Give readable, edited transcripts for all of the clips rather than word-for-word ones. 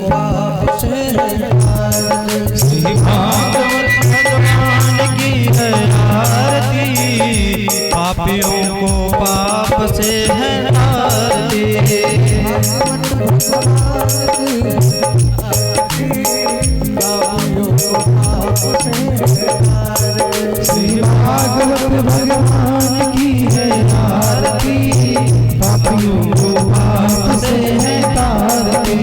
पाप से श्री भागवत भगवान की है आरती, पापियों को पाप से है आरती। श्री भागवत भगवान की है आरती, पापियों को पाप से है तारती।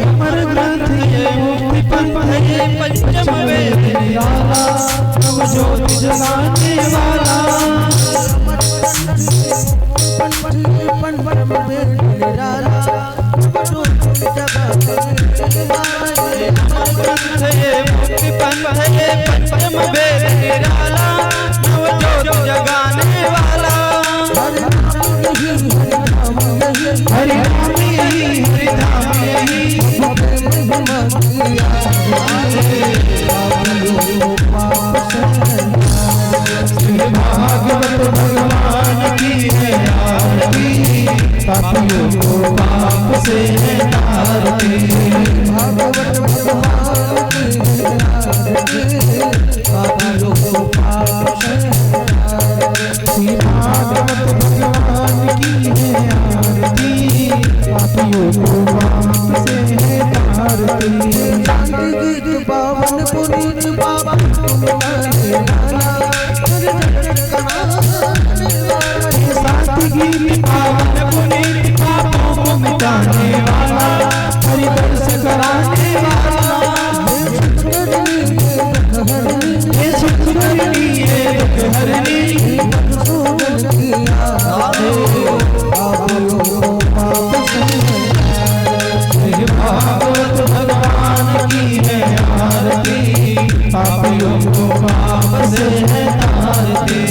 अमर ग्रंथ ये मुक्ति पंथ ये पंचम वेद निराला, नव ज्योति जगाने वाला। मुक्ति पंथ ये पंचम वेद निराला, नव ज्योति जगाने वाला। हरि धाम यही, हरि धाम यही, श्री भागवत भगवान की है आरती, पापियों को पाप से है तारती। भागवत भगवान की है आरती, पापियों को पाप से है तारती। श्री भागवत भगवान की है आरती, पापियों को पाप से है तारती। शांति गीत पावन पुनीत पावन शांति गीत पावन पुनीत पापों को मिटाने वाला, हरि दर्श कराने वाला। हे सुख हरनी हे दुख हरनी, भागवत भगवान की है आरती, पापियों को पाप से है तारती।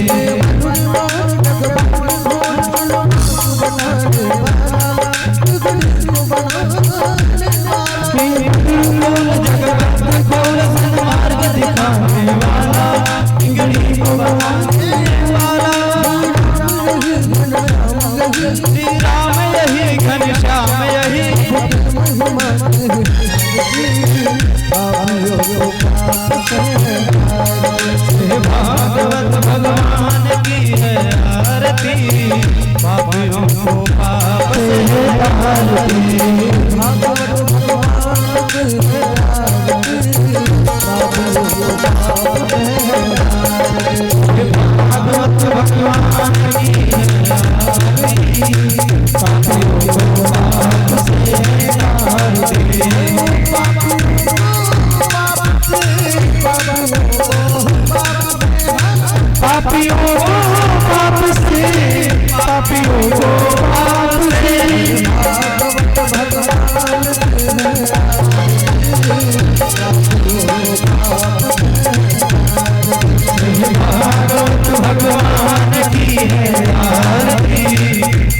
मार्ग दिखाने वाला, इंगड़ी को बनाने वाला। श्री राम यही, घनश्याम यही, भागवत भगवान की है आरती, पापियों को पाप से है तारती। भागवत भगवान की है आरती, पापियों को पाप से है तारती। भागवत भगवान की है आरती, पापियों को पाप से है तारती। पापियों को पाप से, पापियों को पाप से, भागवत भगवान की है आरती,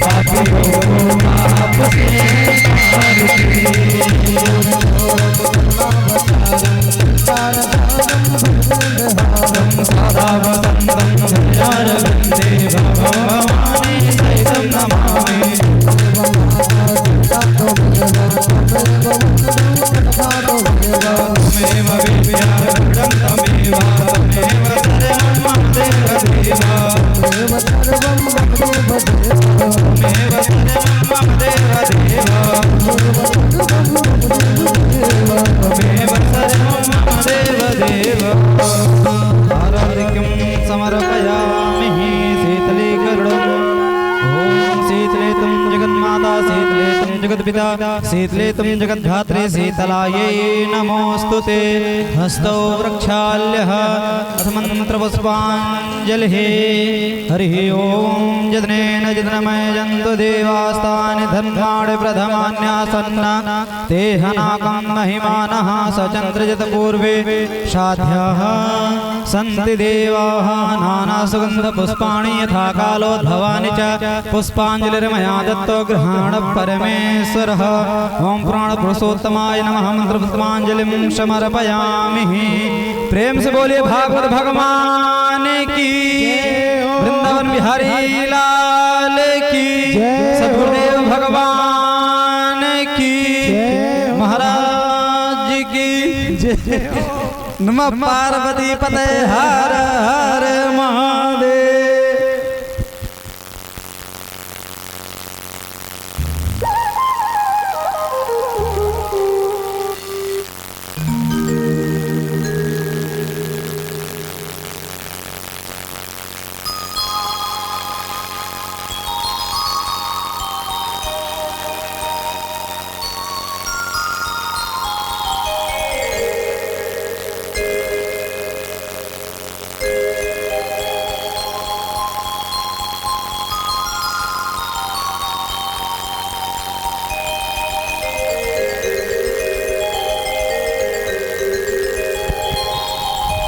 पापियों को पाप से समर्पयामि शीतले गरुडम्। ओम शीतले तुम जगन्माता, शीतले तुम जगत्पिता, शीतले तुम जगद्धात्रे, शीतलायै नमोऽस्तुते। हस्तौ वृक्षाल्यः अथ मन्त्रपुष्पाञ्जलिः। हरिः ओम जदनेन जदनमयन्तु देवास्तानि धन्वाणि प्रथमान्यासन्न तेहनाकं महिमानः सचन्द्रजत पूर्वे साध्याः सन्ति देवाः नानासुगन्धपुष्पाणि यथा कालोद्भवानि च पुष्पाञ्जलिर्मया दत्तो गृहाण परमेश्वरः। ओम प्राणपुरुषोत्तमाय नमः मंत्रपुष्पाञ्जलिं समर्पयामि। प्रेम से बोलिए भागवत भगवान की, वृंदावन बिहारी लाल की, सद्गुरुदेव भगवान की, महाराज की जय। नमः पार्वती पते हर हर महादेव।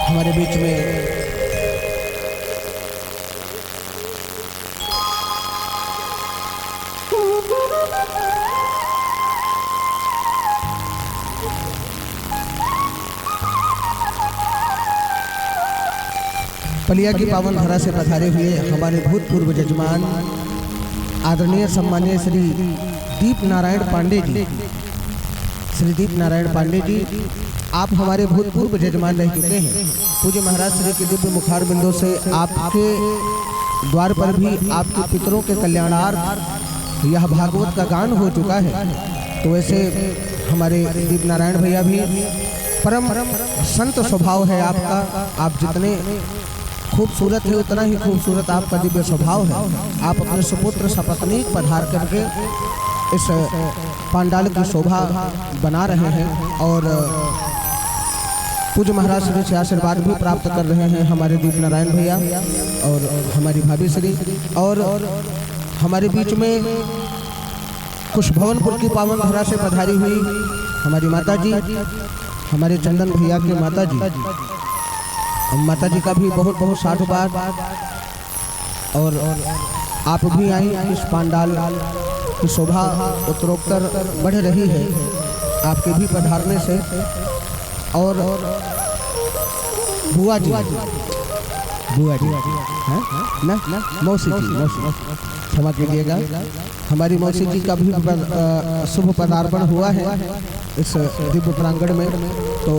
हमारे बीच में पलिया की पावन धरा से पधारे हुए हमारे भूतपूर्व जजमान आदरणीय सम्मानीय श्री दीप नारायण पांडे जी, श्री दीप नारायण पांडे जी, आप हमारे भूतपूर्व जजमान रह चुके हैं। पूज्य महाराज श्री के दिव्य मुखार बिंदों से आपके द्वार पर भी आपके पितरों के कल्याणार्थ यह भागवत का गान हो चुका है। तो वैसे हमारे दीप नारायण भैया भी परम संत स्वभाव है आपका। आप जितने खूबसूरत है उतना ही खूबसूरत आपका दिव्य स्वभाव है। आप अपने सुपुत्र सपत्नीक पधार करके इस पांडाल की शोभा बना रहे हैं और पूज्य महाराज श्री से आशीर्वाद भी प्राप्त कर रहे हैं हमारे दीप नारायण भैया और हमारी भाभी श्री। और हमारे बीच में कुछ भवनपुर की पावन धरा से पधारी हुई हमारी माता जी, हमारे चंदन भैया के माता जी का भी बहुत बहुत साधुवाद। और आप भी आई, इस पांडाल की शोभा उत्तरोत्तर बढ़ रही है आपके भी पधारने से। और बुआ जी हैं ना, मौसी जी, क्षमा कीजिएगा, हमारी मौसी जी का भी शुभ पदार्पण हुआ है इस दिव्य प्रांगण में। तो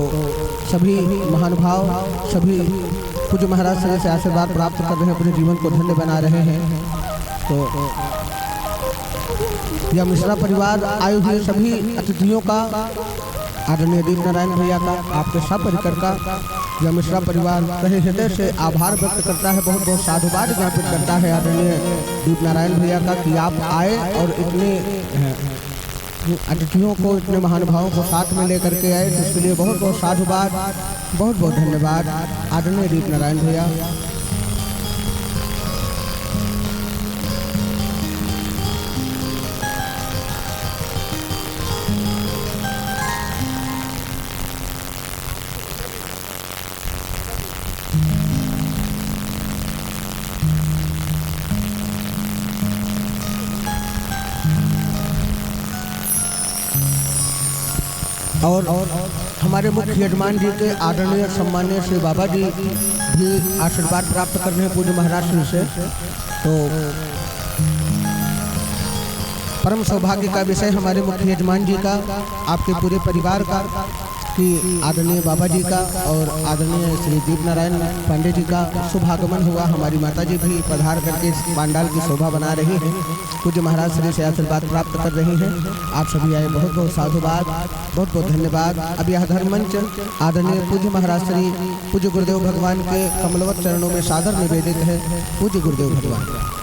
सभी महानुभाव, सभी पूज्य महाराज से आशीर्वाद प्राप्त कर रहे हैं, अपने जीवन को धन्य बना रहे हैं। तो यह मिश्रा परिवार आए हुए सभी अतिथियों का, आदरणीय दीप नारायण भैया का, आपके सब परिकर का यह मिश्रा परिवार तहे हृदय से आभार व्यक्त करता है, बहुत बहुत साधुवाद ज्ञापित करता है आदरणीय दीप नारायण भैया का कि आप आए और इतने अतिथियों को, इतने महानुभावों को साथ में लेकर के आए। तो इसके लिए बहुत बहुत साधुवाद, बहुत बहुत धन्यवाद आदरणीय दीप नारायण भैया। और हमारे मुख्य यजमान जी के आदरणीय सम्मानीय श्री बाबा जी भी आशीर्वाद प्राप्त कर रहे हैं पूज्य महाराज श्री से। तो परम सौभाग्य का विषय हमारे मुख्य यजमान जी का, आपके पूरे परिवार का, कि आदरणीय बाबा जी का और आदरणीय श्री दीप नारायण पांडे जी का शुभागमन हुआ। हमारी माता जी भी पधार करके इस पांडाल की शोभा बना रही हैं, पूज्य महाराज श्री से आशीर्वाद प्राप्त कर रही हैं। आप सभी आए, बहुत बहुत साधुवाद, बहुत बहुत धन्यवाद। अब यह धर्ममंच आदरणीय पूज्य महाराज श्री पूज्य गुरुदेव भगवान के कमलवत चरणों में सादर निवेदित है। पूज्य गुरुदेव भगवान।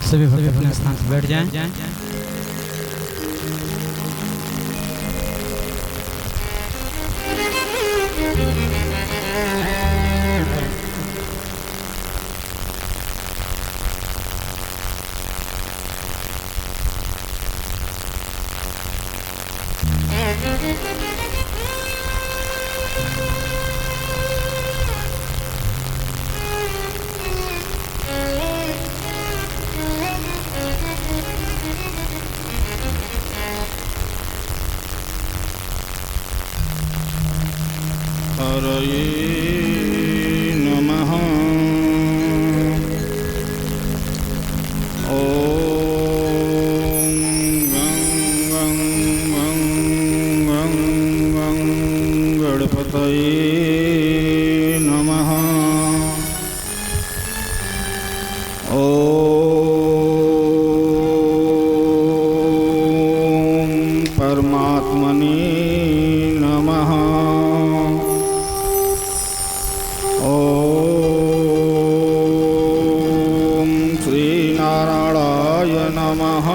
सभी भक्त अपने स्थान पर बैठ जाएं। हरये नमः। ॐ गं गं गं गं गणपतये नमः। ॐ परमात्मने नमः। ॐ श्रीनारायणाय नमः।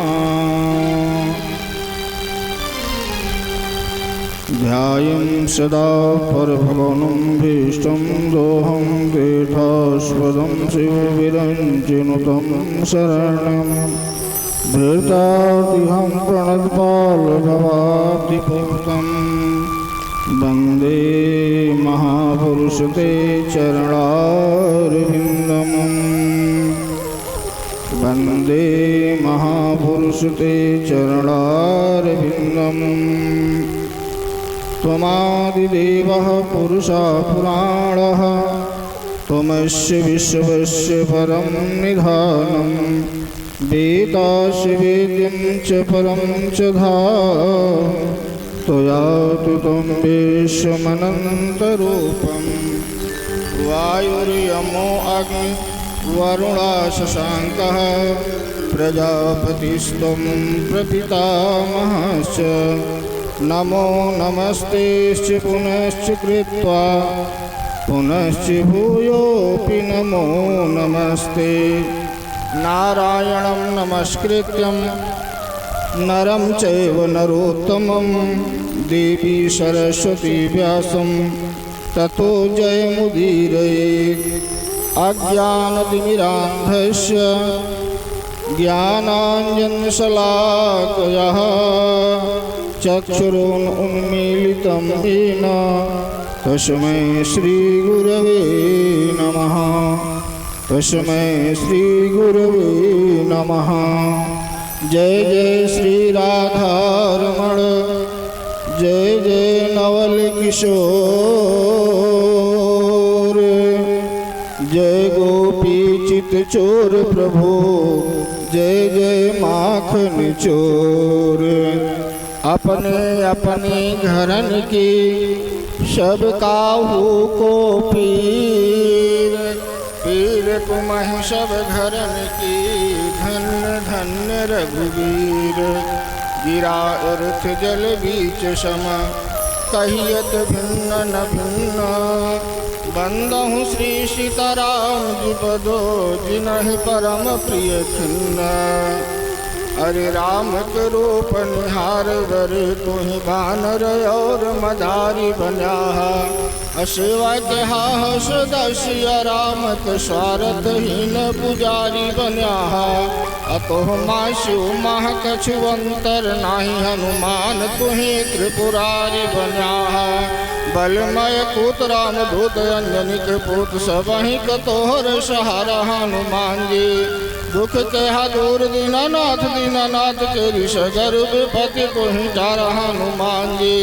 ध्यायं सदा परभवनं भीष्टं दोहं तीर्थास्पदं शिवविरञ्चिनुतं शरणं भृतादिहं प्रणतपालभवाब्धिपूतं वन्दे महापुरुषते चरणारविन्दम्। वन्दे महापुरुषते चरणारविन्दम्। त्वमादिदेवः पुरुषः पुराणः त्वमस्य विश्वस्य परं निधानम्। वेदास्य वेद्यं च परं च त्वया तु तं विश्वमनन्तरूपं। वायुर्यमो अग्नि वरुणः प्रजापतिस्त्वं प्रपितामहश्च। नमो नमस्तेश्च पुनश्च कृत्वा पुनश्च भूयोऽपि नमो नमस्ते। नारायणं नमस्कृत्यं नरं चैव नरोत्तमं देवी सरस्वती व्यासं ततो जयमुदीरयेत्। अज्ञानतिमिरान्धस्य ज्ञानाञ्जनशलाकया चक्षुरुन्मीलितं येन तस्मै श्रीगुरवे नमः। तस्मै श्रीगुरवे नमः। जय जय श्री राधारमण जय जय नवल किशोर। जय गोपी चित चोर प्रभु जय जय माखन चोर। अपने अपने घरन की सब काहू को पीर। पीर तुम्हें सब घरन की धन्य धन्य रघुवीर। गिरा अर्थ जल बीच सम कहियत भिन्न न भिन्न। बंदहु श्री सीताराम जी पदो जिन्हि परम प्रिय खिन्न। अरे राम के रूप निहार वर तुहि बानर और मदारी बन्या। असेवा के हाह सदस्य राम के स्वार्थहीन पुजारी बन्या। अतोह मासु माह कछुअंतर नाही हनुमान तुहि त्रिपुरारी बन्या। बलमय पूत राम दूत अंजनी के पूत सबहि कतोहर सहारा हनुमान जी। दुख के दूर दीनानाथ दीनानाथ के ऋषगर विपति तुहि चारा हनुमान जी।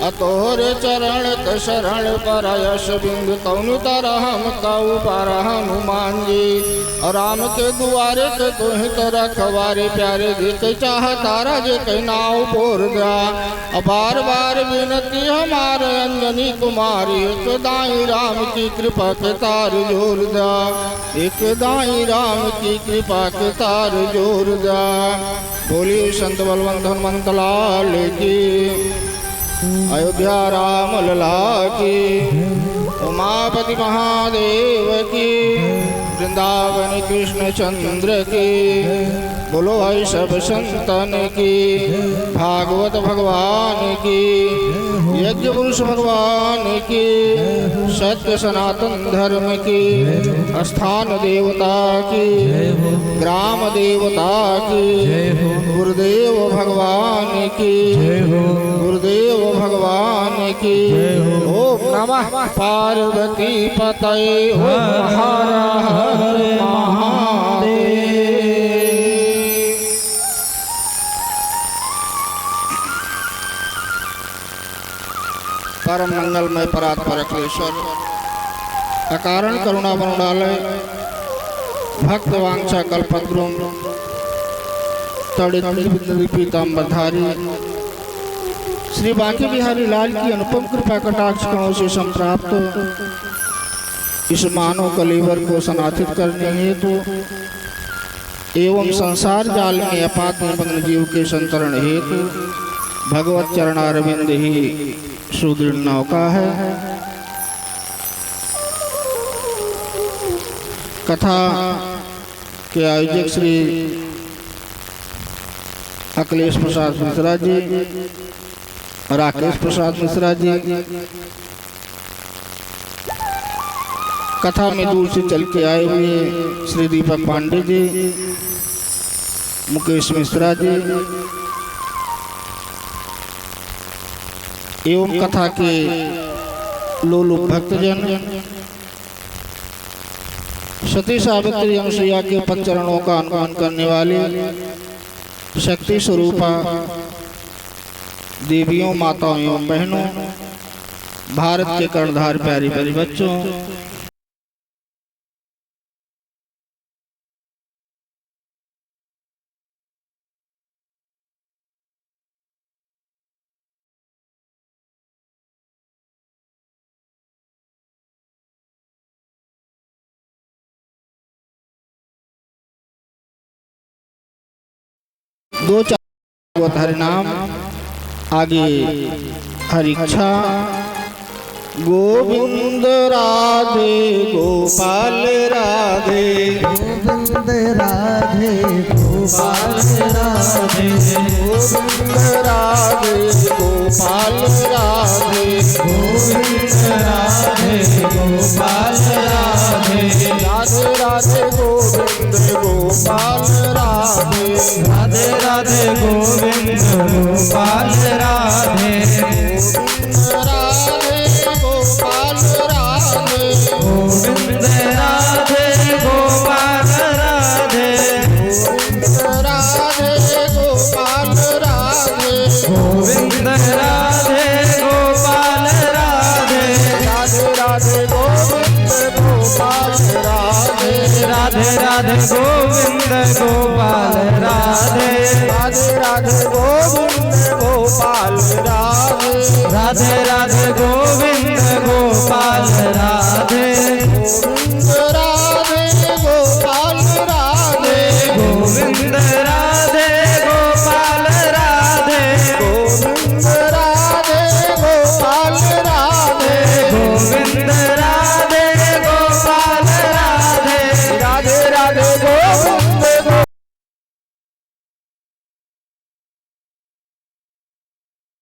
अतोहरे चरण के शरण पर यश बिंदु तनु तारा हम काऊ पारा हनुमान जी। राम के दुआरे के तुहि तोरा खवारे प्यारे दिख चाह तारा जे के नाव पोर दा। बार बार विनती हमारे अंजनी कुमारी एक दाई राम की कृपा के तार जोर दा। एक दाई राम की कृपा के तार जोर दा। बोली संत बलवंत हनुमंत लाल की। अयोध्या राम लला की। उमापति महादेव की। वृंदावन कृष्ण चंद्र की। बोलो भाई सब संतन की। भागवत भगवान की। यज्ञ पुरुष भगवान की, सत्य सनातन धर्म की, स्थान देवता की, ग्राम देवता की, गुरुदेव भगवान की, गुरुदेव भगवान की। ओम नमः पार्वती पतये, ओम हर हर महादेव। परम मंगलमय परात्पर अखिलेश्वर, अकारण करुणा वरुणालय, भक्त वांछा कल्पद्रुम, तड़ित पीताम्बरधारी श्री बांके बिहारी लाल की अनुपम कृपा कटाक्ष कणों से संप्राप्त इस मानव कलेवर को सनाथित करने हेतु एवं संसार जाल में अपात निमग्न जीव के संतरण हेतु भगवत चरणारविंद ही सुदृढ़ नौका है। कथा के आयोजक श्री अखिलेश प्रसाद मिश्रा जी, राकेश प्रसाद मिश्रा जी, कथा में दूर से चल के आए हुए श्री दीपक पांडे जी, मुकेश मिश्रा जी एवं कथा के लोलुप भक्तजन, सती सावित्री अनुसुईया के पद चरणों का अनुमान करने वाले शक्ति स्वरूपा देवियों, माताओं एवं बहनों, भारत के कर्णधार प्यारे प्यारे बच्चों, दो चार हरि नाम आगे हरिच्छा। गोविंद राधे गोपाल राधे, गोविंद राधे गोपाल राधे, गोविंद राधे गोपाल राधे, गोविंद राधे गोपाल राधे, राधे राधे गोविंद गोपाल राधे, राधे राधे गोविंद गोपाल राधे, गोविंद राधे गोपाल राधे, गोविंद राधे गोपाल राधे, राधे राधे गोविंद गोपाल राधे, राधे राधे गोविंद गोपाल राधे, राधे राधे गोविंद गोपाल राधे, राधे राधे गोविंद गोपाल राधे, गोविंद राधे गोपाल राधे, गोविंद राधे गोपाल राधे, गोविंद राधे गोपाल राधे, गोविंद राधे गोपाल राधे, राधे राधे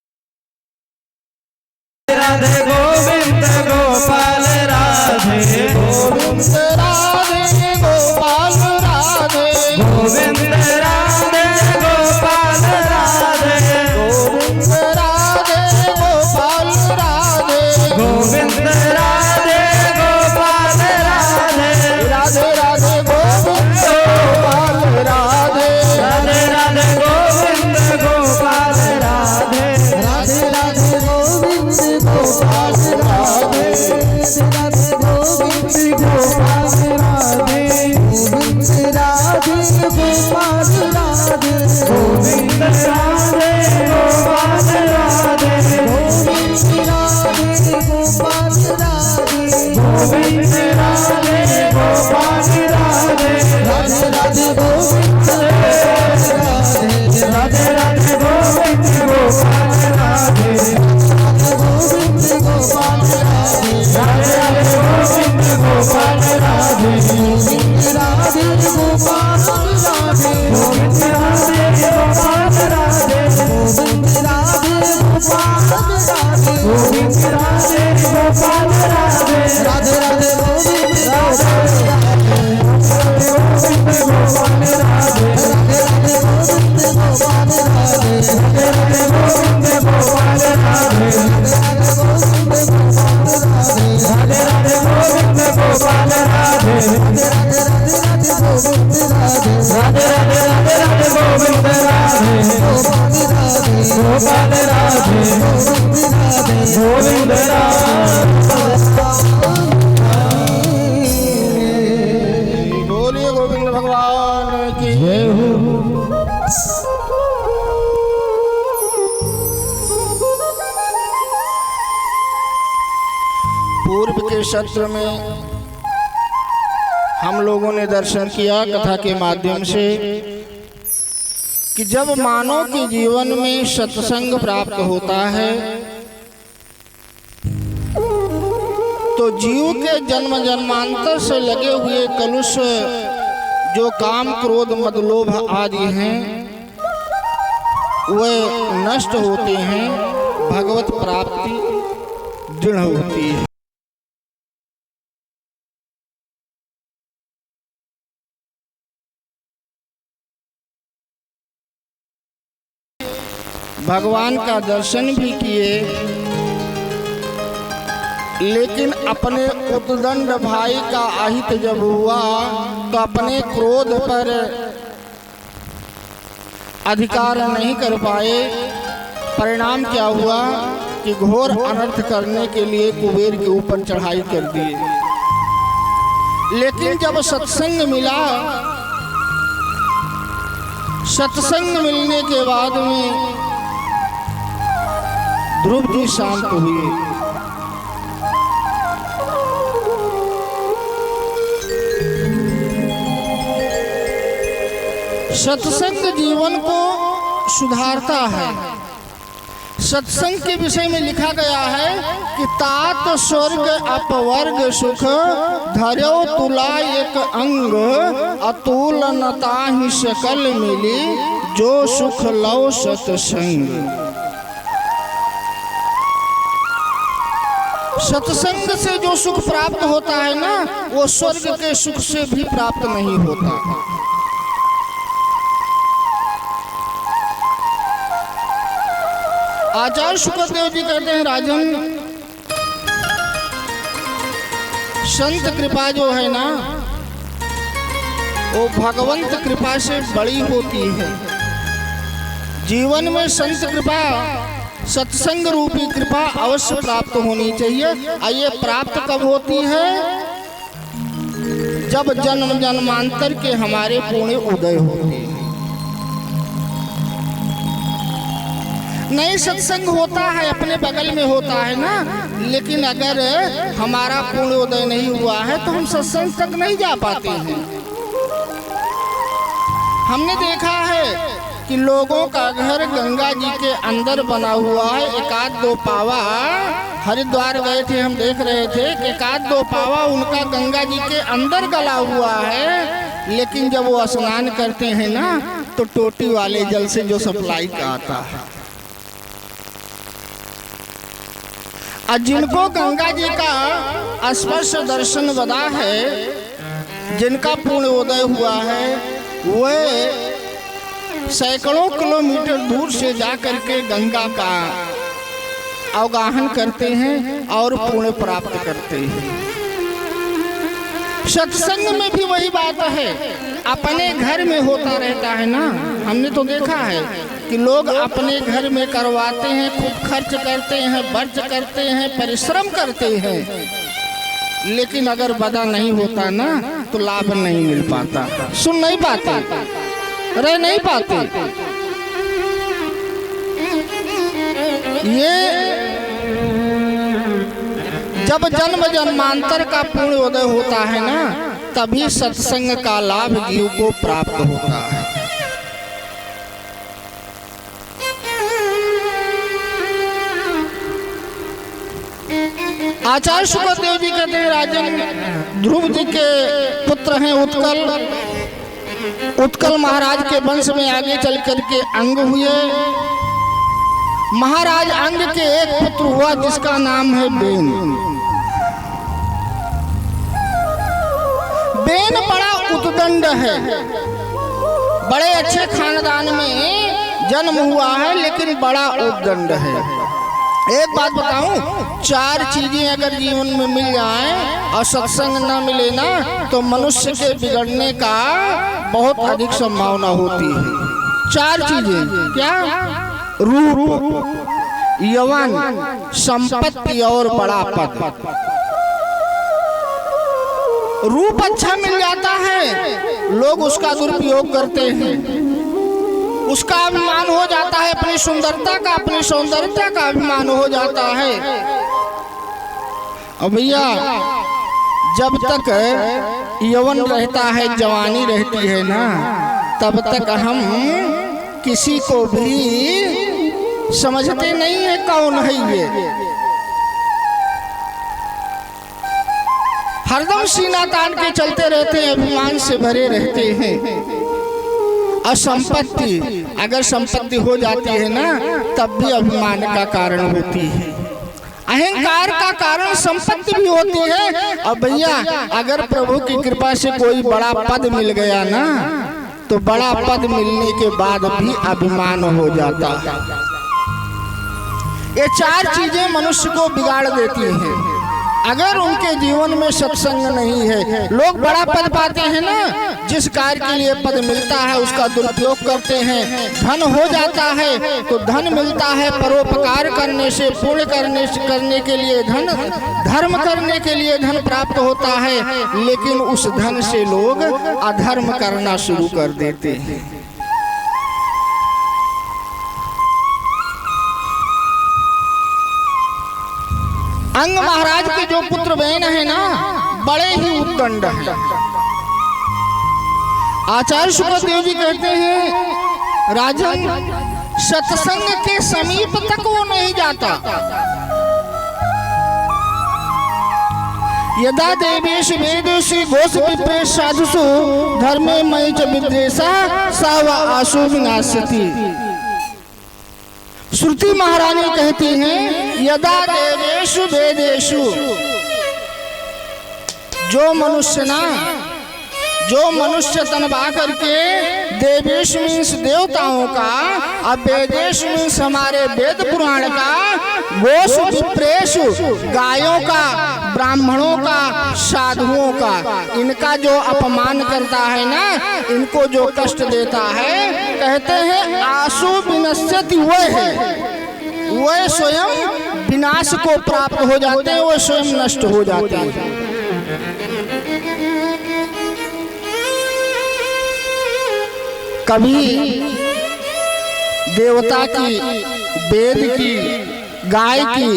गोविंद राधे गोविंद गोपाल राधे, गोविंद राधे गोपाल राधे, गोविंद राधे गोपाल राधे, गोविंद राधे गोपाल राधे, गोविंद राधे गोपाल राधे, राधे राधे गोविंद गोपाल राधे, राधे राधे गोविंद गोपाल राधे, राधे राधे गोविंद गोपाल राधे, राधे गोविंद गोपाल राधे, गोविंद राधे गोपाल राधे, गोविंद राधे गोपाल राधे, गोविंद राधे गोपाल राधे, गोविंद राधे गोपाल राधे, राधे राधे गोविंद राधे राधे गोविंद गोपाल राधे, गोविंद गोपाल राधे, राधे राधे गोविंद गोपाल राधे, गोविंद राधे गोपाल राधे, गोविंद राधे गोपाल राधे, गोपाल राधे गोविंद बोलिए गोविंद भगवान की जय हो। पूर्व के सत्र में हम लोगों ने दर्शन किया कथा के माध्यम से कि जब मानव के जीवन में सत्संग प्राप्त होता है तो जीव के जन्म जन्मांतर से लगे हुए कलुष जो काम क्रोध मद लोभ आदि हैं वे नष्ट होते हैं, भगवत प्राप्ति दृढ़ होती है। भगवान का दर्शन भी किए, लेकिन अपने उद्दंड भाई का अहित जब हुआ तो अपने क्रोध पर अधिकार नहीं कर पाए। परिणाम क्या हुआ कि घोर अनर्थ करने के लिए कुबेर के ऊपर चढ़ाई कर दिए। लेकिन जब सत्संग मिला, सत्संग मिलने के बाद में ध्रुव जी शांत हुए। सत्संग जीवन को सुधारता है। सत्संग के विषय में लिखा गया है कि तात स्वर्ग अपवर्ग सुख धर्यो तुला एक अंग अतुलनता ही सकल मिली जो सुख लो सत्संग। सत्संग से जो सुख प्राप्त होता है ना, वो स्वर्ग के सुख से भी प्राप्त नहीं होता। आचार्य शुक्रदेव जी कहते हैं, राजन संत कृपा जो है ना, वो भगवंत कृपा से बड़ी होती है। जीवन में संत कृपा, सत्संग रूपी कृपा अवश्य प्राप्त होनी चाहिए। ये प्राप्त कब होती है? जब जन्म जन्मांतर के हमारे पुण्य उदय होते हैं। नहीं सत्संग होता है, अपने बगल में होता है ना, लेकिन अगर हमारा पुण्य उदय नहीं हुआ है तो हम सत्संग तक नहीं जा पाते हैं। हमने देखा है कि लोगों का घर गंगा जी के अंदर बना हुआ है। एक आध दो पावा, हरिद्वार गए थे, हम देख रहे थे कि एक आध दो पावा उनका गंगा जी के अंदर गला हुआ है। लेकिन जब वो स्नान करते हैं ना, तो टोटी वाले जल से जो सप्लाई का आता है। और जिनको गंगा जी का स्पर्श दर्शन बदा है, जिनका पूर्ण उदय हुआ है, वे सैकड़ों किलोमीटर दूर से जाकर के गंगा का अवगाहन करते हैं और पुण्य प्राप्त करते हैं। सत्संग में भी वही बात है, अपने घर में होता रहता है ना। हमने तो देखा है कि लोग अपने घर में करवाते हैं, खूब खर्च करते हैं, वर्ज करते हैं, परिश्रम करते हैं, लेकिन अगर बदा नहीं होता ना तो लाभ नहीं मिल पाता, सुन नहीं पाते, रह नहीं पाते। ये जब जन्म जन्मांतर का पूर्ण उदय होता है ना, तभी सत्संग का लाभ जीव को प्राप्त होता है। आचार्य शुक्रदेव जी कहते हैं, राजन ध्रुव जी के पुत्र हैं उत्कल महाराज के वंश में आगे चल करके अंग हुए। महाराज अंग के एक पुत्र हुआ जिसका नाम है बेन। बेन बड़ा उद्दंड है, बड़े अच्छे खानदान में जन्म हुआ है, लेकिन बड़ा उद्दंड है। एक बात बताऊं, चार चीजें अगर जीवन में मिल जाएं और सत्संग न मिले ना, तो मनुष्य के बिगड़ने का बहुत अधिक संभावना होती है। चार चीजें क्या? रूप, यौवन, संपत्ति और बड़ा पद। रूप अच्छा मिल जाता है, लोग उसका दुरुपयोग करते हैं, उसका अभिमान हो जाता है, अपनी सुंदरता का, अपनी सौंदर्यता का अभिमान हो जाता है। और भैया जब तक यौवन रहता है, जवानी रहती है ना, तब तक हम किसी को भी समझते नहीं है कौन है ये। हरदम सीना तान के चलते रहते हैं, अभिमान से भरे रहते हैं। और संपत्ति, अगर संपत्ति हो जाती है ना, तब भी अभिमान का कारण होती है, अहंकार का कारण संपत्ति भी होती है। और भैया अगर प्रभु की कृपा से कोई बड़ा पद मिल गया ना, तो बड़ा पद मिलने के बाद भी अभिमान हो जाता है। ये चार चीजें मनुष्य को बिगाड़ देती हैं। अगर उनके जीवन में सत्संग नहीं है, लोग बड़ा पद पाते हैं ना, जिस कार्य के लिए पद मिलता है उसका दुरुपयोग करते हैं। धन हो जाता है तो धन मिलता है परोपकार करने से, पुण्य करने के लिए धन, धर्म करने के लिए धन प्राप्त होता है, लेकिन उस धन से लोग अधर्म करना शुरू कर देते हैं। अंग महाराज के जो पुत्र बहन है ना, बड़े ही उद्दंड हैं। आचार्य सुखदेव जी कहते हैं, राजन सत्संग के समीप तक वो नहीं जाता। यदा देवेश वेदेशी घोष विप्रेश साधुषु धर्मे मयि च विद्वेषा सा वा आशु विनाशति। श्रुति महारानी कहती हैं, यदा देवेषु वेदेषु, जो मनुष्य तनवा करके देवेश मीन्स देवताओं का, अब वेदेश मीन्स हमारे वेद पुराण का, गोश विप्रेश गायों का, ब्राह्मणों का, साधुओं का, इनका जो अपमान करता है ना, इनको जो कष्ट देता है, कहते हैं आशु विनश्यति, वह स्वयं विनाश को प्राप्त हो जाते हैं, वह स्वयं नष्ट हो जाते हैं। कभी देवता की, वेद की, गाय की,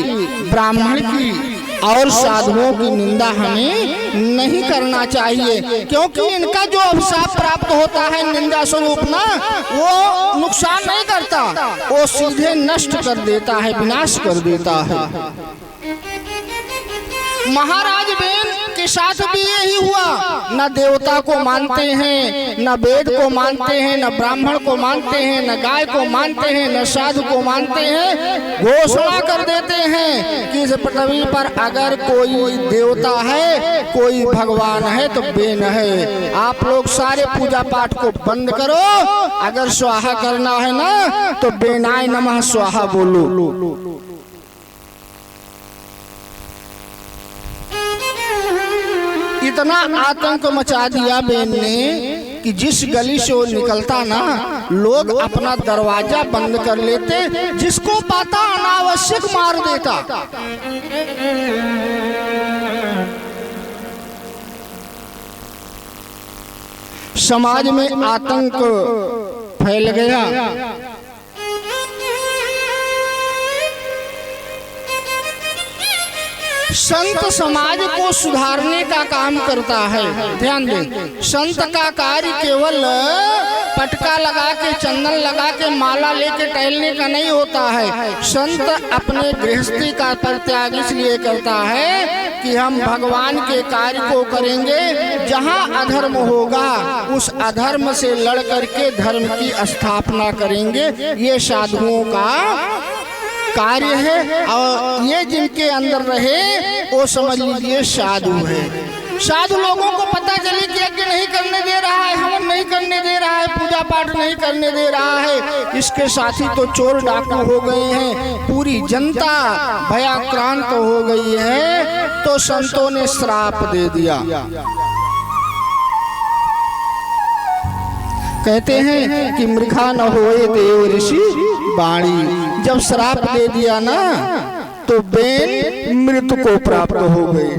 ब्राह्मण की और साधुओं की निंदा हमें नहीं करना चाहिए, क्योंकि इनका जो अभिशाप प्राप्त होता है निंदा स्वरूप ना, वो नुकसान नहीं करता, वो सीधे नष्ट कर देता है, विनाश कर देता है। महाराज बेन के साथ भी यही हुआ, न देवता को मानते हैं, न वेद को मानते हैं, न ब्राह्मण को मानते हैं, न गाय को मानते हैं, न साधु को मानते हैं। घोषणा कर देते हैं कि इस पृथ्वी पर अगर कोई देवता है, कोई भगवान है तो बेन है। आप लोग सारे पूजा पाठ को बंद करो, अगर स्वाहा करना है ना तो बेनाय नमः स्वाहा बोलो। इतना आतंक मचा दिया बेन ने कि जिस गली से वो निकलता ना, लोग अपना दरवाजा बंद कर लेते, जिसको पाता अनावश्यक मार देता। समाज में आतंक फैल गया। संत समाज को सुधारने का काम करता है। ध्यान दें, संत का कार्य केवल पटका लगा के, चंदन लगा के, माला लेके टहलने का नहीं होता है। संत अपने गृहस्थी का परित्याग इसलिए करता है कि हम भगवान के कार्य को करेंगे। जहाँ अधर्म होगा उस अधर्म से लड़ करके धर्म की स्थापना करेंगे। ये साधुओं का कार्य है, और ये जिनके अंदर रहे वो समझ लीजिए साधु है। साधु लोगों को पता चले कि यज्ञ नहीं करने दे रहा है, हवन नहीं करने दे रहा है, पूजा पाठ नहीं करने दे रहा है, इसके साथी तो चोर डाकू हो गए हैं, पूरी जनता भयाक्रांत हो गई है, तो संतों ने श्राप दे दिया। कहते हैं कि मृखा न होए देव ऋषि वाणी, जब श्राप दे दिया ना तो बेन मृत्यु को प्राप्त हो गए।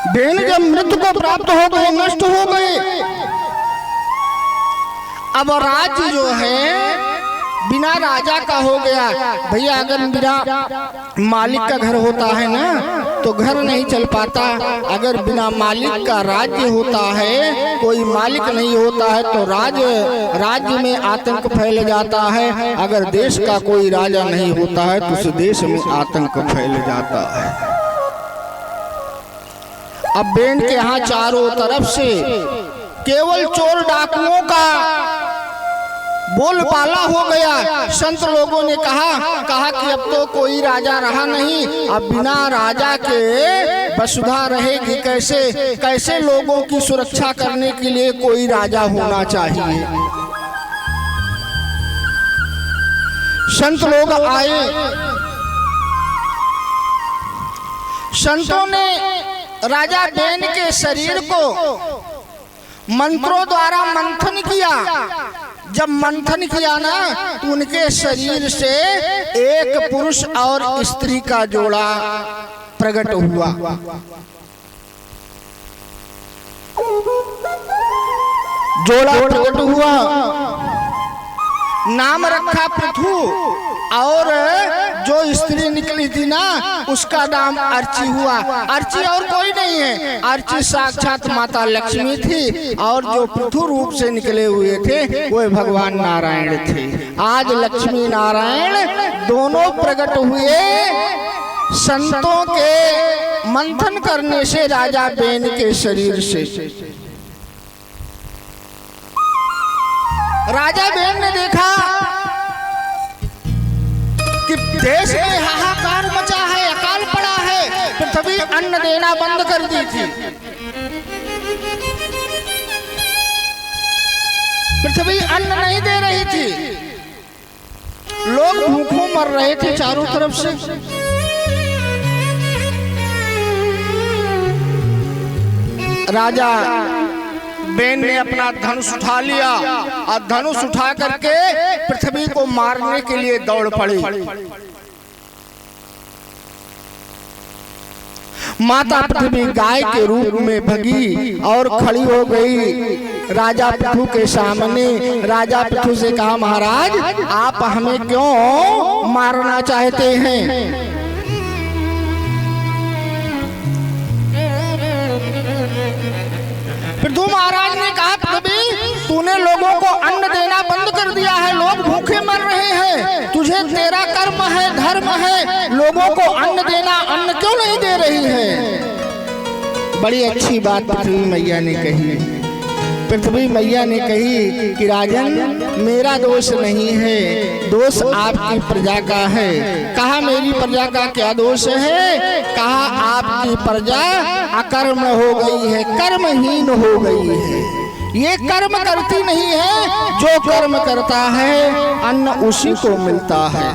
बेन जब मृत्यु को प्राप्त हो गए, नष्ट हो गए। अब राज्य जो है बिना राजा का हो गया। भैया अगर बिना मालिक का घर होता है ना तो घर नहीं चल पाता। अगर बिना मालिक का राज्य होता है, कोई मालिक नहीं होता है तो राज्य में आतंक फैल जाता है। अगर देश का कोई राजा नहीं होता है तो उस देश में आतंक फैल जाता है। अब बेन के यहाँ चारों तरफ से केवल चोर डाकुओं का बोलबाला हो गया। संत लोगों ने कहा कि अब तो कोई राजा रहा नहीं, अब बिना राजा के वसुधा रहेगी कैसे? कैसे लोगों की सुरक्षा करने के लिए कोई राजा होना चाहिए। संत लोग आए, संतों ने राजा बेन के शरीर को मंत्रों द्वारा मंथन किया। जब मंथन किया ना तो उनके शरीर से एक पुरुष और स्त्री का जोड़ा प्रकट हुआ। जोड़ा प्रकट हुआ, नाम रखा पृथु, और जो स्त्री निकली थी ना उसका नाम अर्ची हुआ। अर्ची और कोई नहीं है, अर्ची साक्षात माता लक्ष्मी थी, और जो पृथु रूप से निकले हुए थे वो भगवान नारायण थे। आज लक्ष्मी नारायण दोनों प्रकट हुए। संतों के मंथन करने से राजा बेन के शरीर से राजा बेन ने देखा कि देश में हाहाकार मचा है, अकाल पड़ा है। पृथ्वी अन्न देना बंद कर दी थी। पृथ्वी अन्न नहीं दे रही थी, लोग भूखों मर रहे थे चारों तरफ से। राजा बेन ने अपना धनुष उठा लिया और धनुष उठा करके पृथ्वी को मारने के लिए दौड़ पड़ी। माता पृथ्वी गाय के रूप में भगी और खड़ी हो गई राजा पृथु के सामने। राजा पृथु से कहा, महाराज आप हमें क्यों मारना चाहते हैं? पृथु महाराज ने कहा, पृथ्वी तूने लोगों को अन्न देना बंद कर दिया है, लोग भूखे मर रहे हैं। तुझे तेरा कर्म है, धर्म है, लोगों को अन्न देना, अन्न क्यों नहीं दे रही है? बड़ी अच्छी बात पृथ्वी मैया ने कही। पृथ्वी मैया ने कही कि राजन मेरा दोष नहीं है, दोष आपकी प्रजा का है। कहा मेरी प्रजा का क्या दोष है? कहा आपकी प्रजा अकर्म हो गई है, कर्महीन हो गई है। ये कर्म करती नहीं है, जो कर्म करता है अन्न उसी को मिलता है।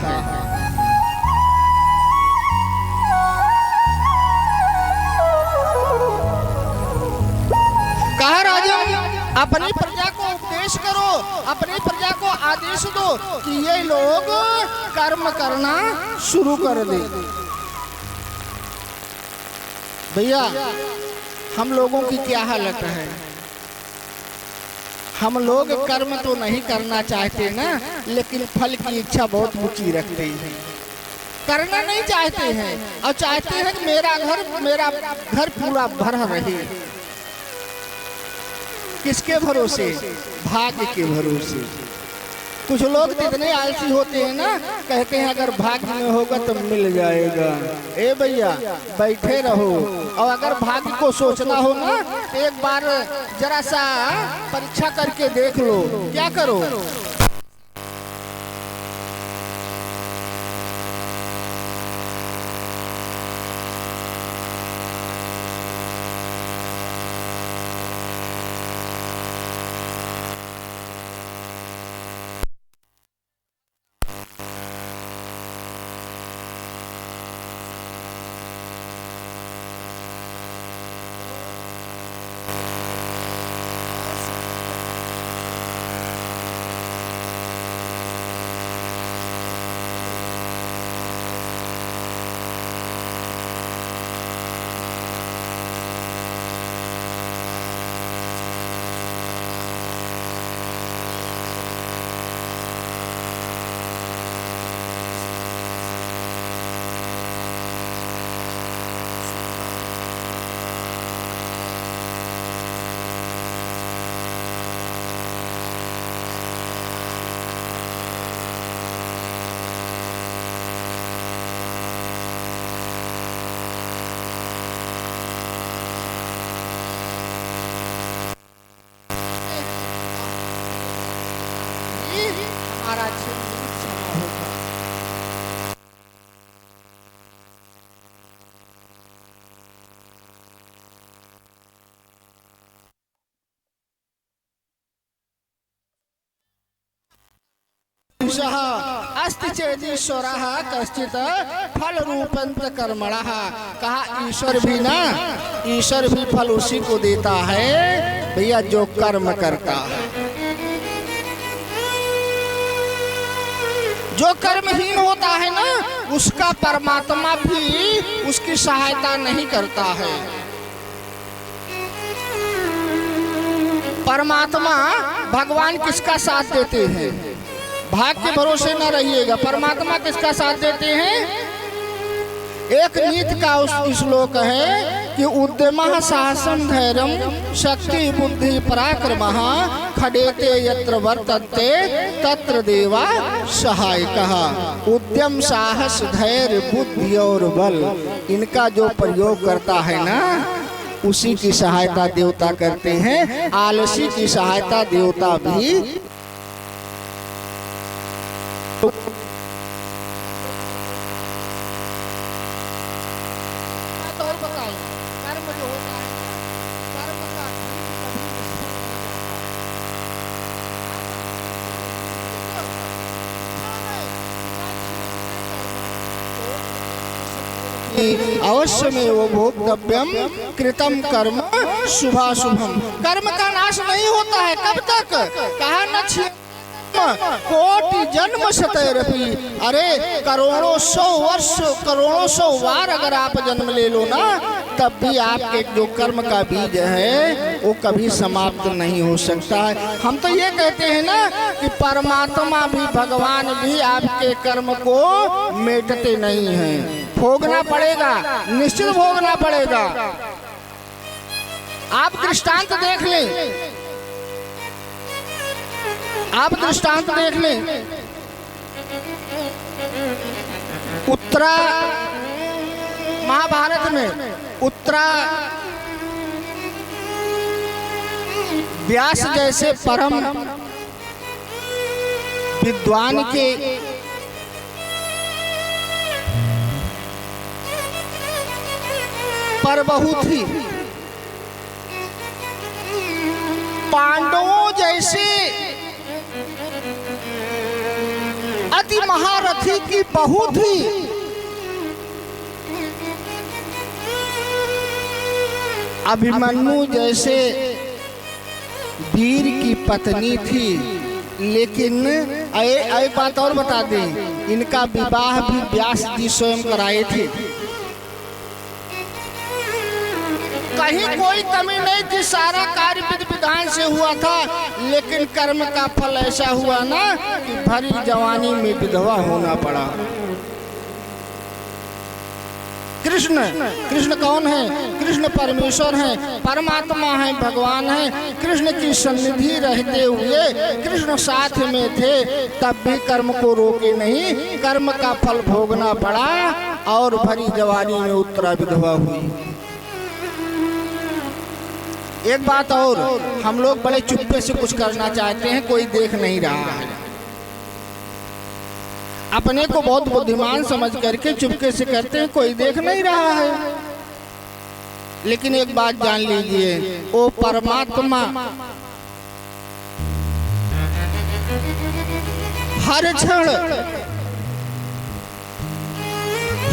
कहा राजन अपनी प्रजा को उपदेश करो, अपनी प्रजा को आदेश दो कि ये लोग कर्म करना शुरू कर दे। भैया हम लोगों की क्या हालत है? हम लोग कर्म तो नहीं करना चाहते ना, लेकिन फल की इच्छा बहुत ऊंची रखते हैं। करना नहीं चाहते हैं और चाहते हैं कि मेरा घर पूरा भरा रहे। किसके भरोसे? भाग्य के भरोसे। कुछ लोग तो इतने आलसी होते हैं ना, कहते हैं अगर भाग्य में होगा तो मिल जाएगा। ए भैया बैठे रहो, और अगर भाग्य को सोचना हो ना तो एक बार जरा सा परीक्षा करके देख लो। क्या करो? महाराज से क्षमा होगा। अस्ति चेदीश्वरः कश्चित् फल रूपंत कर्मणः। कहा ईश्वर भी ना, ईश्वर भी फल उसी को देता है भैया जो कर्म करता है। जो कर्महीन होता है ना उसका परमात्मा भी उसकी सहायता नहीं करता है। परमात्मा भगवान किसका साथ देते हैं? भाग के भरोसे न रहिएगा। परमात्मा किसका साथ देते हैं? एक नीति का श्लोक है कि उद्यमः साहसं धैर्यं शक्ति बुद्धि पराक्रमः खडेते यत्र वर्तते तत्र देवा सहायकः। उद्यम साहस धैर्य बुद्धि और बल इनका जो प्रयोग करता है ना उसी की सहायता देवता करते हैं। आलसी की सहायता देवता भी अवश्य में वो भोक्तव्यम कृतम कर्म शुभाशुभम। कर्म का नाश नहीं होता है। कब तक? कहा न कोटि जन्म शतैरपि। अरे करोड़ों सौ वर्ष करोड़ों सौ बार अगर आप जन्म ले लो ना तब भी आपके जो कर्म का बीज है वो कभी समाप्त नहीं हो सकता है। हम तो ये कहते हैं ना कि परमात्मा भी भगवान भी आपके कर्म को मेटते नहीं हैं। भोगना पड़ेगा, निश्चित भोगना पड़ेगा। आप दृष्टांत देख लें, आप दृष्टांत देख लें। उत्तरा महाभारत में उत्तरा व्यास जैसे परम विद्वान के पर बहुत ही पांडवों जैसे अति महारथी की बहुत ही अभिमन्यु जैसे वीर की पत्नी थी। लेकिन एक बात और बता दें, इनका विवाह भी व्यास जी स्वयं कराए थे। कहीं कोई कमी नहीं थी, सारा कार्य विधि विधान से हुआ था। लेकिन कर्म का फल ऐसा हुआ ना कि भरी जवानी में विधवा होना पड़ा। कृष्ण कृष्ण कौन है? कृष्ण परमेश्वर हैं, परमात्मा हैं, भगवान हैं। कृष्ण की सन्निधि रहते हुए कृष्ण साथ में थे तब भी कर्म को रोके नहीं, कर्म का फल भोगना पड़ा और भरी जवानी में उत्तरा विधवा हुई। एक बात और, हम लोग बड़े चुप्पे से कुछ करना चाहते हैं, कोई देख नहीं रहा है। अपने को बहुत बुद्धिमान समझ करके चुपके से करते हैं, कोई देख नहीं रहा है। लेकिन एक बात जान लीजिए, वो परमात्मा हर क्षण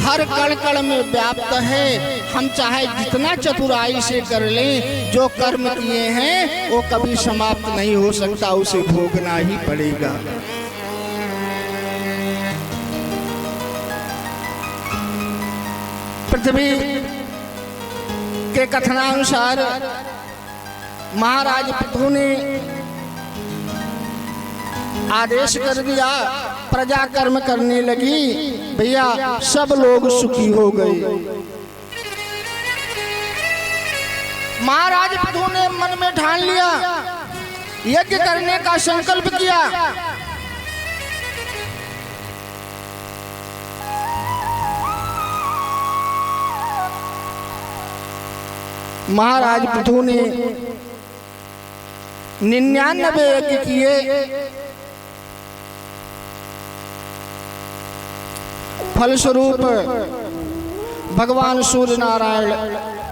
हर कण कण में व्याप्त है। हम चाहे जितना चतुराई से कर लें, जो कर्म किए हैं वो कभी समाप्त नहीं हो सकता, उसे भोगना ही पड़ेगा। पृथ्वी के कथनानुसार महाराज पृथु ने आदेश कर दिया, प्रजा कर्म करने लगी। भैया सब लोग सुखी हो गए। महाराज पृथु ने मन में ठान लिया, यज्ञ करने का संकल्प किया। महाराज पृथु ने 99 यज्ञ किए फलस्वरूप भगवान सूर्य नारायण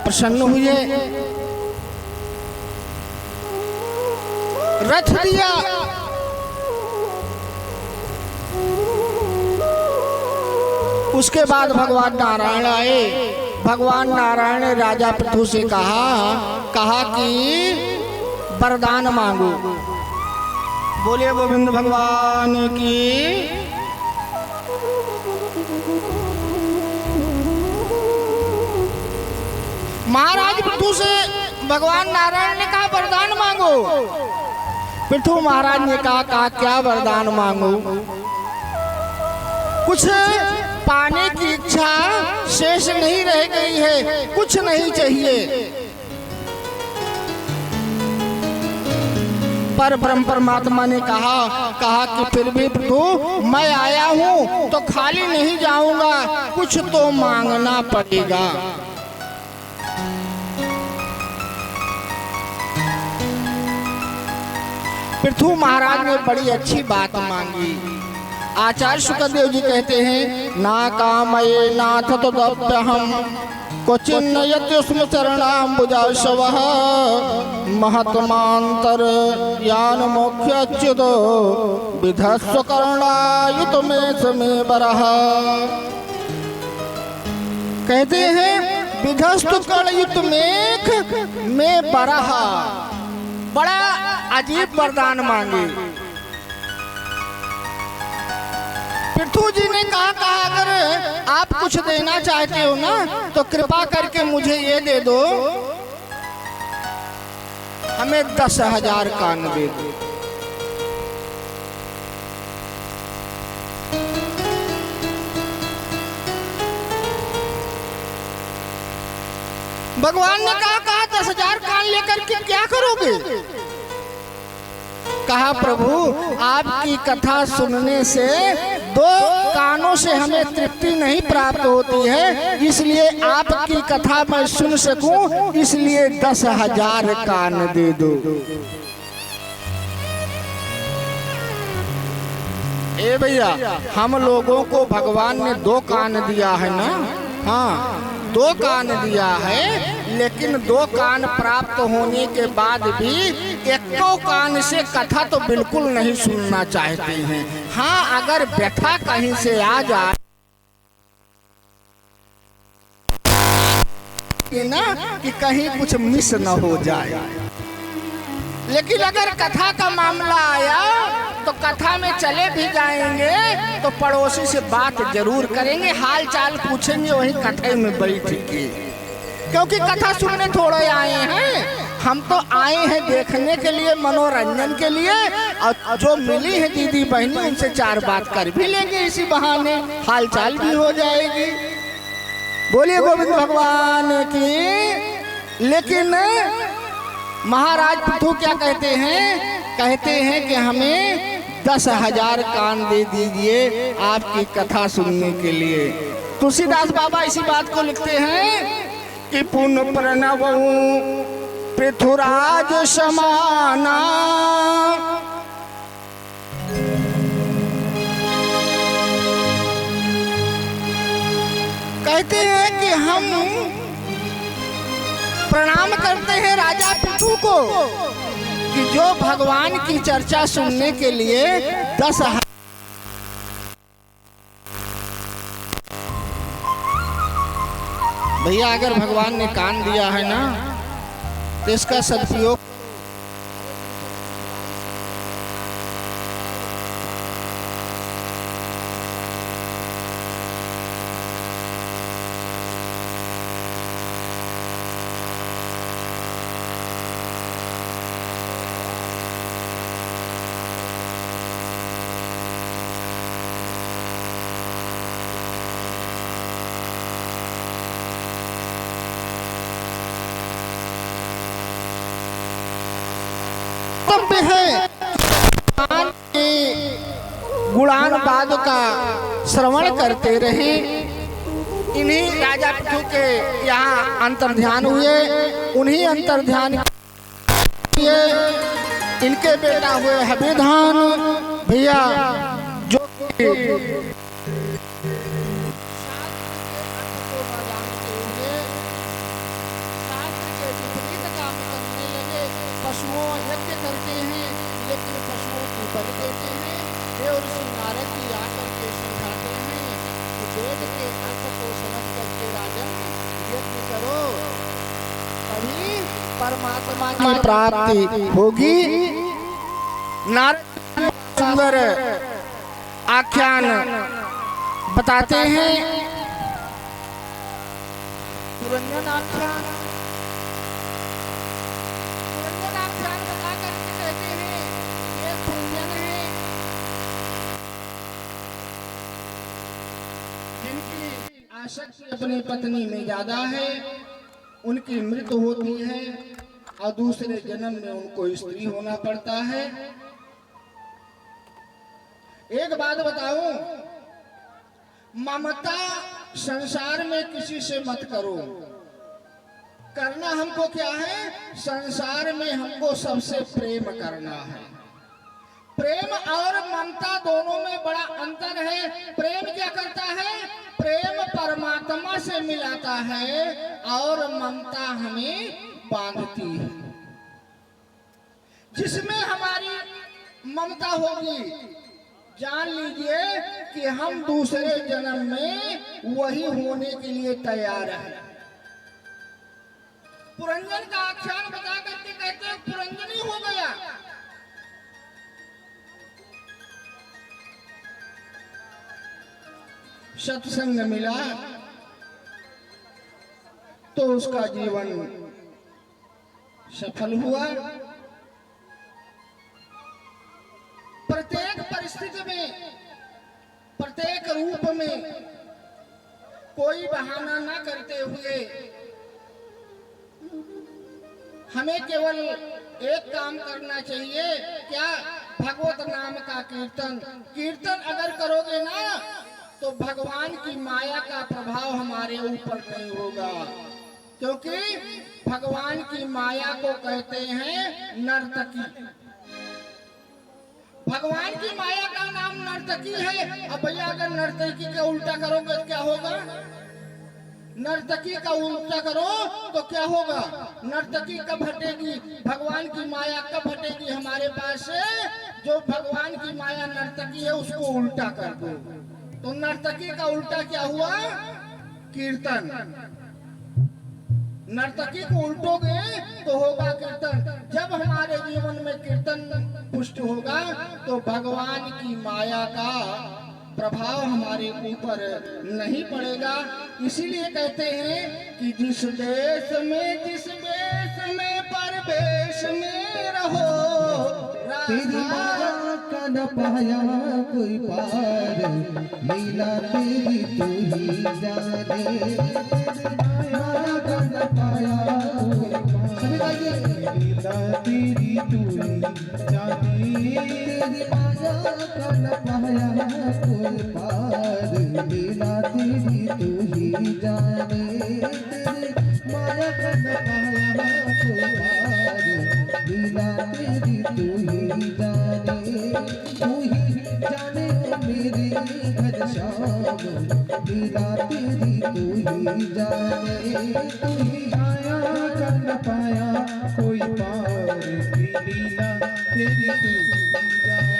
प्रसन्न हुए, रथ दिया। उसके बाद भगवान नारायण आए। भगवान नारायण ने राजा पृथु से कहा कि वरदान मांगो। बोलिए गोविंद भगवान की। महाराज पृथु से भगवान नारायण ने कहा वरदान मांगो। पृथु महाराज ने कहा क्या वरदान मांगो? कुछ पाने की इच्छा शेष नहीं रह गई है, कुछ नहीं चाहिए। पर ब्रह्म परमात्मा ने कहा कि फिर भी प्रभु मैं आया हूँ तो खाली नहीं जाऊंगा, कुछ तो मांगना पड़ेगा। पृथु महाराज ने बड़ी अच्छी बात मांगी। आचार्य शुक्रदेव जी कहते हैं, ना कामये नाथ तदप्यहम् क्वचिन्न यत्युष्म चरणाम्बुजाशवः महत्मान्तर ज्ञान मोक्षच्युतो विधस्व करुणायुत में समे बरः। कहते हैं विधस्तु करुणायुत में बरः। बड़ा अजीब वरदान मांगे। पृथु जी ने कहा अगर आप कुछ देना चाहते हो ना तो कृपा करके मुझे ये दे दो, हमें 10,000 कान दे दो। भगवान ने कहा 10,000 कान लेकर के क्या करोगे? कहा प्रभु आपकी कथा सुनने से 2 कानों से हमें तृप्ति नहीं प्राप्त होती है, इसलिए आपकी कथा मैं सुन सकूं इसलिए 10,000 कान दे दो। ए भैया, हम लोगों को भगवान ने 2 कान दिया है ना। हाँ 2 कान दिया है, लेकिन 2 कान प्राप्त होने के बाद भी 1 कान से कथा तो बिल्कुल नहीं सुनना चाहते हैं। हाँ अगर व्यथा कहीं से आ जाए ना कि कहीं कुछ मिस न हो जाए, लेकिन अगर कथा का मामला आया तो कथा में चले भी जाएंगे तो पड़ोसी से बात जरूर करेंगे, हाल चाल पूछेंगे वही कथा में बैठ के, क्योंकि कथा सुनने थोड़े आए हैं। हम तो आए हैं देखने के लिए, मनोरंजन के लिए, और जो मिली है दीदी बहनी उनसे 4 बात कर भी लेंगे, इसी बहाने हाल चाल भी हो जाएगी। बोलिए गोविंद भगवान की। लेकिन महाराज पृथु क्या कहते हैं कि हमें 10,000 कान दे दीजिए आपकी कथा सुनने के लिए। तुलसीदास बाबा इसी बात को लिखते हैं कि पुन प्रणवं पृथुराज समाना कहते हैं कि हम प्रणाम करते हैं राजा पृथु को कि जो भगवान की चर्चा सुनने के लिए 10,000 भैया अगर भगवान ने कान दिया है ना तो इसका सदुपयोग है गुणान बाद का श्रवण करते रहे। इन्हीं राजा पृथु के यहाँ अंतर्ध्यान हुए, उन्हीं अंतर्ध्यान हुए इनके बेटा हुए हबिधान भैया, जो की प्राप्ति होगी। नारद सुंदर आख्यान बताते हैं, पुरंजन आख्यान बता करके कहते हैं ये पुरंजन है जिनकी आसक्ति अपनी पत्नी में ज्यादा है, उनकी मृत्यु होती है और दूसरे जन्म में उनको स्त्री होना पड़ता है। एक बात बताऊं, ममता संसार में किसी से मत करो। करना हमको क्या है, संसार में हमको सबसे प्रेम करना है। प्रेम और ममता दोनों में बड़ा अंतर है। प्रेम क्या करता है, प्रेम परमात्मा से मिलाता है और ममता हमें बांधती है। जिसमें हमारी ममता होगी, जान लीजिए कि हम दूसरे जन्म में वही होने के लिए तैयार हैं। पुरंजन का आख्यान बता करके कहते हैं पुरंजन ही हो गया। सत्संग मिला तो उसका जीवन सफल हुआ। प्रत्येक परिस्थिति में, प्रत्येक रूप में कोई बहाना ना करते हुए हमें केवल एक काम करना चाहिए, क्या, भगवत नाम का कीर्तन। कीर्तन अगर करोगे ना तो भगवान की माया का प्रभाव हमारे ऊपर नहीं होगा, क्योंकि भगवान की माया को कहते हैं नर्तकी। भगवान की माया का नाम नर्तकी है। अब भैया अगर नर्तकी का उल्टा करोगे तो क्या होगा, नर्तकी का उल्टा करो तो क्या होगा, नर्तकी कब हटेगी, भगवान की माया कब हटेगी हमारे पास से। जो भगवान की माया नर्तकी है उसको उल्टा कर दो तो नर्तकी का उल्टा क्या हुआ, कीर्तन। नर्तकी को उल्टोगे तो होगा कीर्तन। जब हमारे जीवन में कीर्तन पुष्ट होगा तो भगवान की माया का प्रभाव हमारे ऊपर नहीं पड़ेगा। इसीलिए कहते हैं कि जिस देश में, जिस देश में परवेश में रहो, तेरी माया का न पाया कोई पार, लीला तेरी तू ही जाने। तेरी माया का न पाया कोई पार, लीला तेरी तू ही जाने। तेरी माया का न पाया कोई पार, लीला तेरी तू ही जाने। तेरी माया का न पाया कोई पार, लीला तेरी तू ही जाने। तू ही जाने मेरे घर श्याम, लीला तेरी तू ही जाने। तू ही आया कर न पाया कोई पार, लीला तेरी तू ही जाने।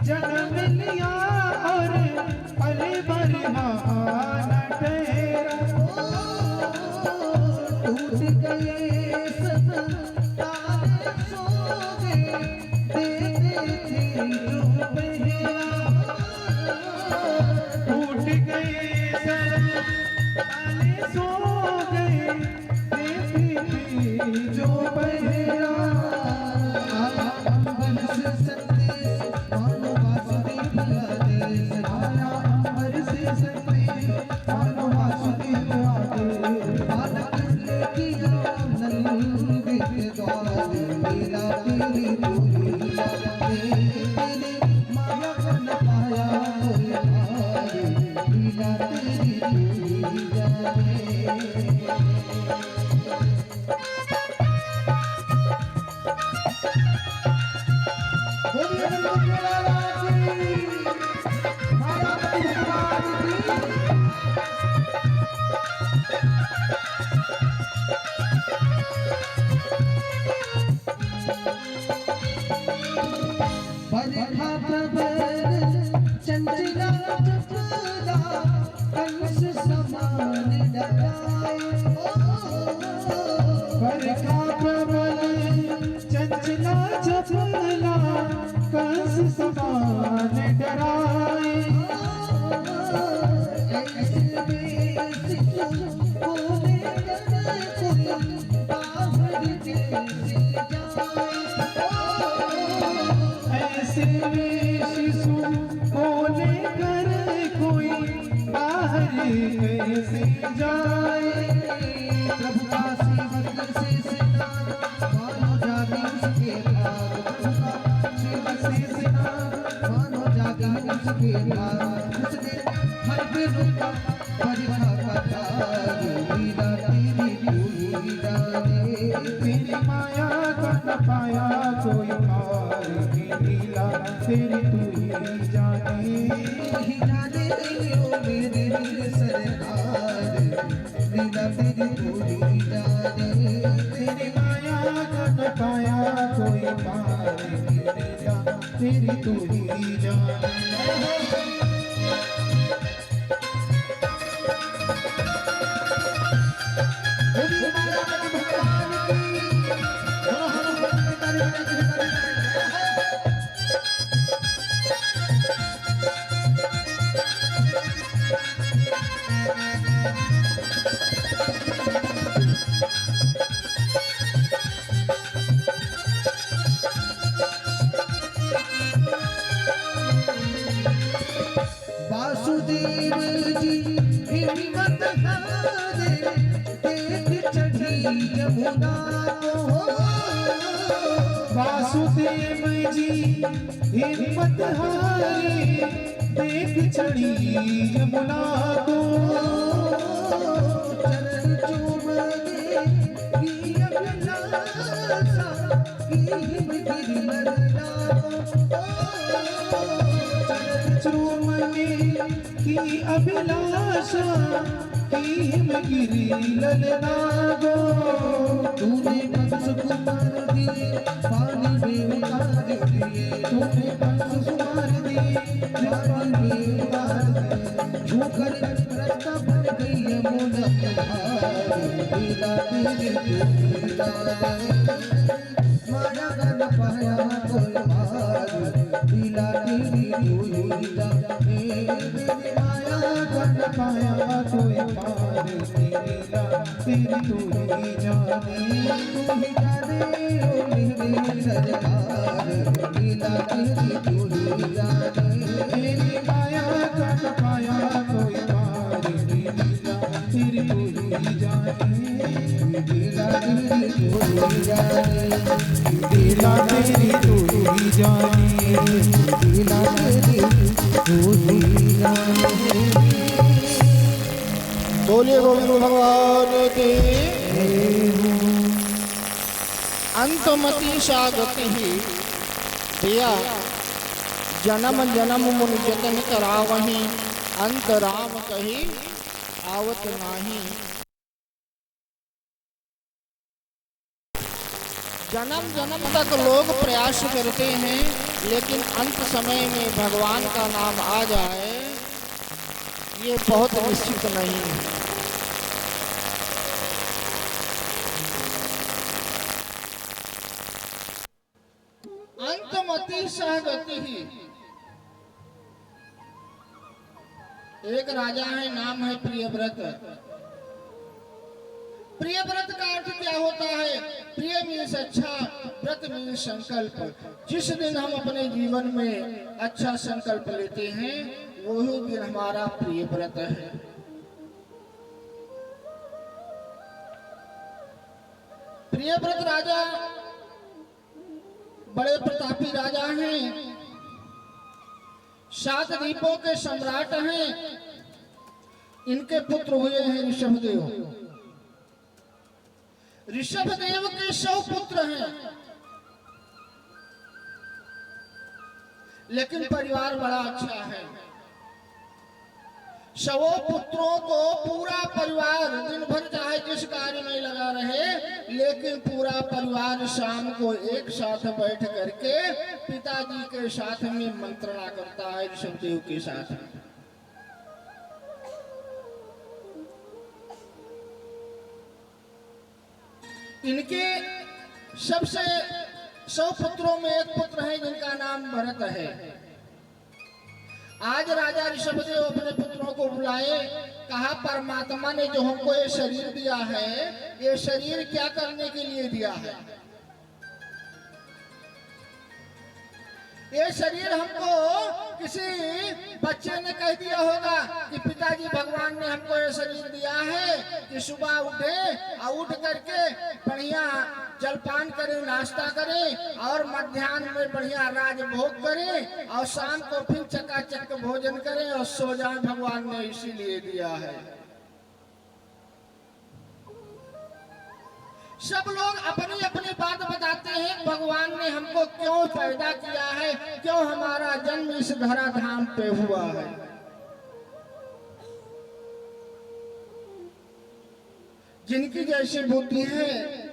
जन्म लिया और पल भर महाना ठहरा। टूट गए सब तारे सो गए, देते थे जो पहरा। टूट गए सब तारे सो गए, देते थे जो पहरा। माया बरखा प्रबल चंचला चपला कंस समान डराए। ऐसे में शिशु को लेकर कोई बाहर कैसे जाए। प्रभु का सेवक से सिनार मानो जागे उसके पार। सेवक से सिनार मानो जागे उसके पार। उसने हर बिन का परिवार का तार। लीला तेरी पूरी जाने। तेरी माया का न पाया कोई पार की लीला तेरी तू ही जाने। ही जाने ओ मेरे दिल सरकार। लीला तेरी पूरी जाने। तेरी माया का न पाया कोई पार की लीला तेरी तू ही जाने। वासुदेव जी हिम्मत हारे। देख चढ़ी यमुना को। वासुदेव जी हिम्मत हारे देख चढ़ी यमुना को। चरण चूमने की अभिलाषा की हिमगिरि मरना को। चरण चूमने की अभिलाषा की हिमगिरि ललना गो। तूने कंस कुमार दिए पानी में उतार दिए। तूने कंस कुमार दिए पानी में उतार दिए। झूकर रास्ता बन गई यमुना किनारे। लीला तेरी पूरी जाने। माया का न पाया कोई पार। लीला तेरी पूरी जाने। मेरी माया का न पाया कोई पार की लीला तेरी तू ही जाने। तू ही जाने ओ मेरे सरकार। लीला तेरी पूरी जाने। तेरी माया का न पाया कोई पार की लीला तेरी तू ही जाने। लीला तेरी पूरी जाने। लीला तेरी तू ही जाने। लीला तेरी पूरी जाने। बोलिए गोविंद भगवान की। अंतमति सागति ही दिया जन्म जन्म मुनि जतन करावही। अंत राम कही आवत नाही। जन्म जन्म तक लोग प्रयास करते हैं, लेकिन अंत समय में भगवान का नाम आ जाए ये बहुत निश्चित नहीं है। अंतमति सहगति ही। एक राजा है, नाम है प्रियव्रत। प्रियव्रत का अर्थ क्या होता है? प्रिय मीन्स अच्छा, व्रत मीन्स संकल्प। जिस दिन हम अपने जीवन में अच्छा संकल्प लेते हैं वही दिन हमारा प्रियव्रत है। प्रियव्रत राजा बड़े प्रतापी राजा हैं, 7 द्वीपों के सम्राट हैं। इनके पुत्र हुए हैं ऋषभदेव। ऋषभदेव के 100 पुत्र हैं, लेकिन परिवार बड़ा अच्छा है। 100 पुत्रों को पूरा परिवार दिन भर चाहे जिस कार्य में लगा रहे, लेकिन पूरा परिवार शाम को एक साथ बैठ करके पिताजी के साथ में मंत्रणा करता है, ऋषभदेव के साथ। इनके सबसे 100 पुत्रों में एक पुत्र है जिनका नाम भरत है। आज राजा ऋषभदेव अपने पुत्रों को बुलाए, कहा परमात्मा ने जो हमको ये शरीर दिया है, ये शरीर क्या करने के लिए दिया है? ये शरीर हमको किसी बच्चे ने कह दिया होगा कि पिताजी भगवान ने हमको ये शरीर दिया है कि सुबह उठे और उठ करके बढ़िया जलपान करें, नाश्ता करें और मध्याह्न में बढ़िया राजभोग करें और शाम को फिर चकाचक भोजन करें और सो जाए। भगवान ने इसीलिए दिया है। सब लोग अपनी अपनी बात बताते हैं, भगवान ने हमको क्यों पैदा किया है, क्यों हमारा जन्म इस धराधाम पे हुआ है। जिनकी जैसी बुद्धि है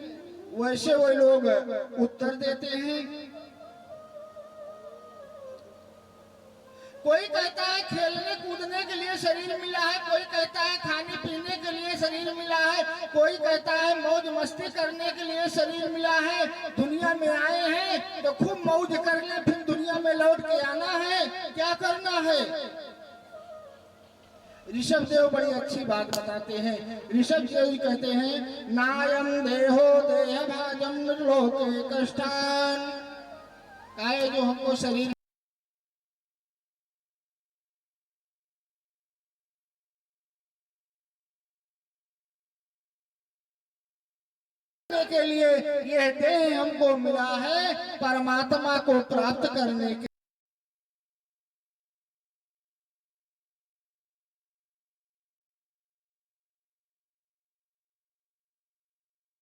वैसे वो लोग उत्तर देते हैं। कोई कहता है खेलने कूदने के लिए शरीर मिला है, कोई कहता है खाने पीने के लिए शरीर मिला है, कोई कहता है मौज मस्ती करने के लिए शरीर मिला है। दुनिया में आए हैं तो खूब मौज कर ले, फिर दुनिया में लौट के आना है, क्या करना है। ऋषभदेव बड़ी अच्छी बात बताते हैं। ऋषभदेव कहते हैं नायम देहो देह भाजम लोके कष्टान, आए जो हमको शरीर के लिए यह देह हमको मिला है परमात्मा को प्राप्त करने के